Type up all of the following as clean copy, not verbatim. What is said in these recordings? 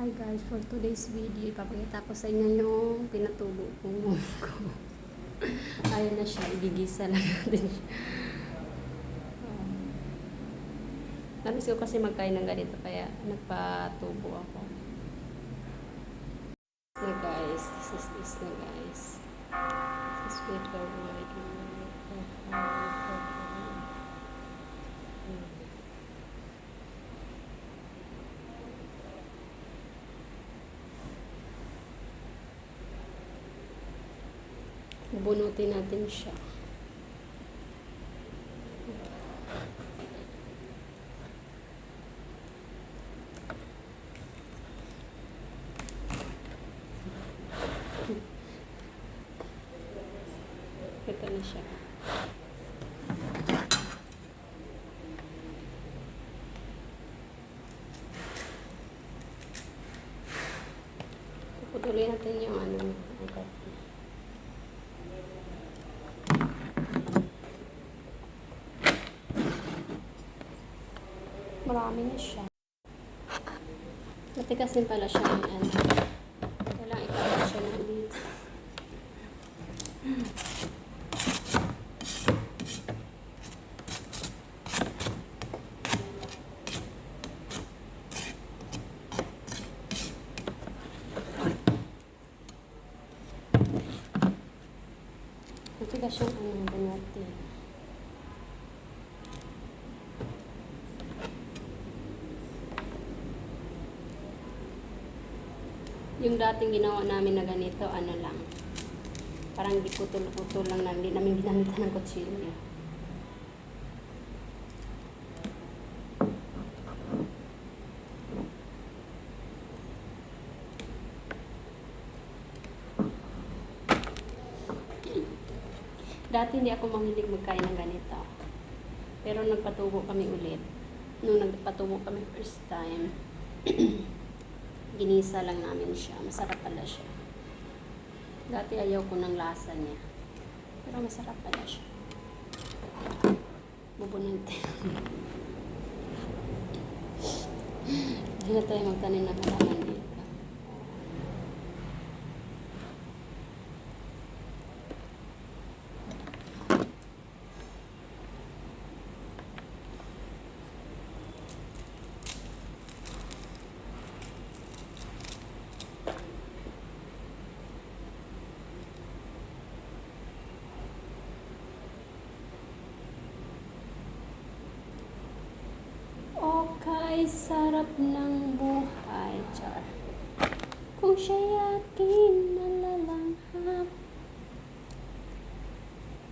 Hi guys, for today's video, ipapakita ko sa inyo yung pinatubo kong munggo. Ayan na siya, igigisa lang natin siya. Namiss ko kasi magkain ng ganito, kaya nagpatubo ako. Na guys, this is na guys. This is with the white bubunutin natin siya. Ito na siya. Putuloy natin yung ugat. Marami na siya. Matigas din pala siya ng ano. Kailangan ikakat siya ng dito. Matigas yung ano, ganyan. Yung dating ginawa namin na ganito, ano lang, parang di putol-putol lang namin, di namin ginamitan ng kutsilyo. Dati hindi ako mahilig magkain ng ganito. Pero nagpatubo kami ulit. Nung nagpatubo kami first time, ginisa lang namin siya. Masarap pala siya. Dati ayaw ko ng lasa niya. Pero masarap pala siya. Bubunante. Hindi na tayo magtanim ng halaman dito. Okay, sarap ng buhay, char. Kung siya'y aking nalalanghap,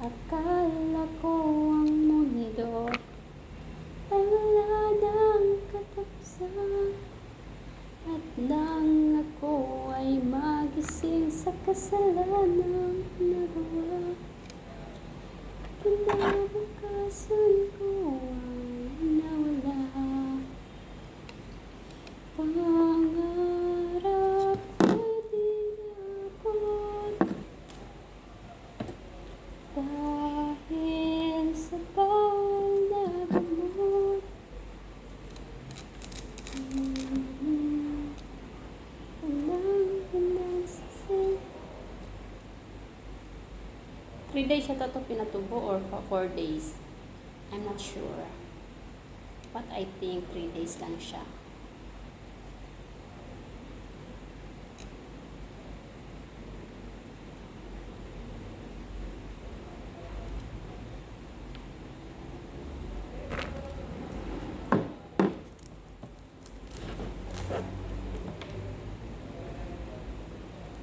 akala ko ang mundo ay wala nang katapusan. At nang ako ay magising sa kasalanang nagawa, kinabukasan ko ay nawala. Pangarap ko'y di naabot dahil sa bawal na gamot. Walang pinagsisi. 3 days siya to pinatubo or 4 days. I'm not sure. But I think 3 days lang siya.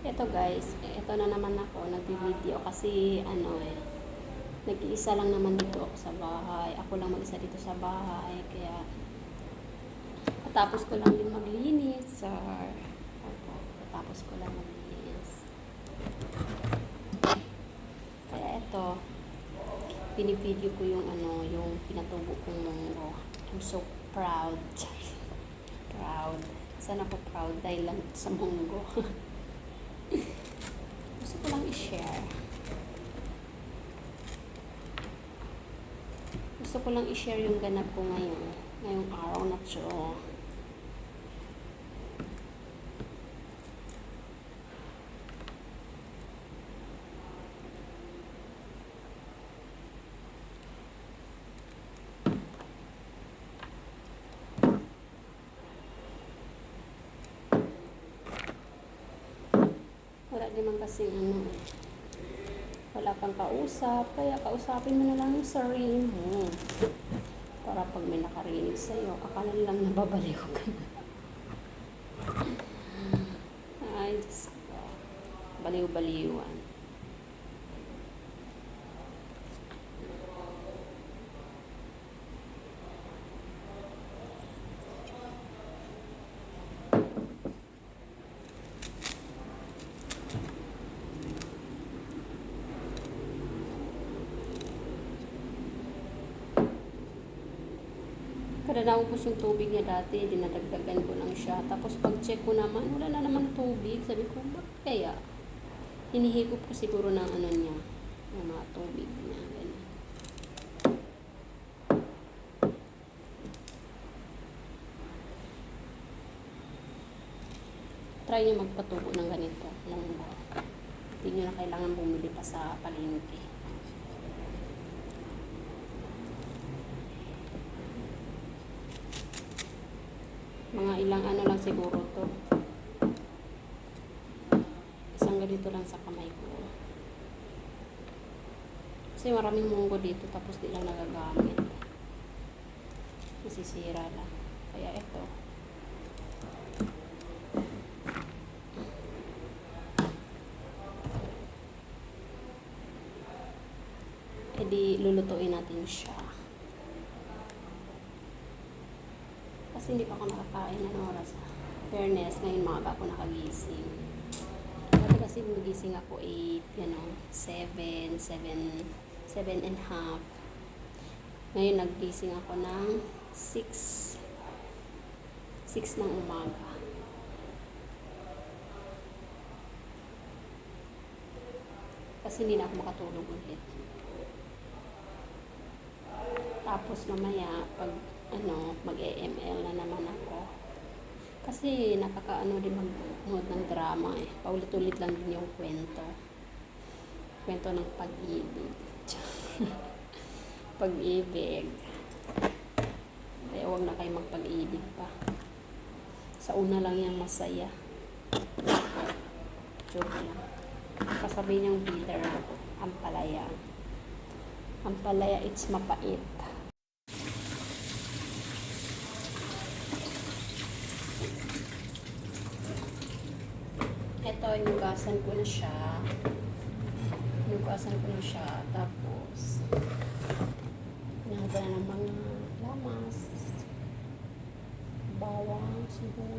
Ito guys, ito na naman ako, nag-video kasi nag-iisa lang naman dito ako sa bahay. Ako lang mag-isa dito sa bahay, kaya tapos ko lang din maglinis. Tapos ko lang maglinis. Kaya ito, pinivideo ko yung yung pinatubo kong munggo. I'm so proud. Proud. Saan ako proud? Dahil lang sa munggo. Gusto ko lang i-share. Gusto ko lang i-share yung ganap ko ngayong araw na to. naman kasing ano eh. Wala kang kausap, kaya kausapin mo na lang yung sarili mo. Para pag may nakarinig sa'yo, akala lang nababaliw ka na. Ay, Diyos ko. Baliw-baliwan. Kada naubos yung tubig niya dati, dinadagdagan ko lang siya. Tapos pag-check ko naman, wala na naman tubig. Sabi ko, bakit kaya? Hinihigop ko siguro ng ano niya, ng mga tubig niya. Ganyan. Try niyo magpatubo ng ganito. Hindi niyo na kailangan bumili pa sa palengke. Mga ilang ano lang siguro to. Isang ganito lang sa kamay ko. Kasi maraming munggo dito tapos di lang nagagamit. Nasisira lang. Kaya ito. E di lulutuin natin siya. Kasi hindi pa ako nakakain ng oras. Fairness, ngayon maaga ako nakagising. Dati kasi nagising ako 8, 7, 7 and half. Ngayon nagising ako ng 6 ng umaga. Kasi hindi na ako makatulog ulit. Tapos mamaya, pag mag-EML na naman ako. Kasi nakakaano din mag-nood ng drama eh. Paulit-ulit lang din yung kwento. Kwento ng pag-ibig. Pag-ibig. Kaya huwag na kayo magpag-ibig pa. Sa una lang yung masaya. Joke lang. Kasabi niyang bitter. Ampalaya. Ampalaya, it's mapait. Ito, inugasan ko na siya. Tapos, pinahaba na ng mga lamas, bawang, sibuyas.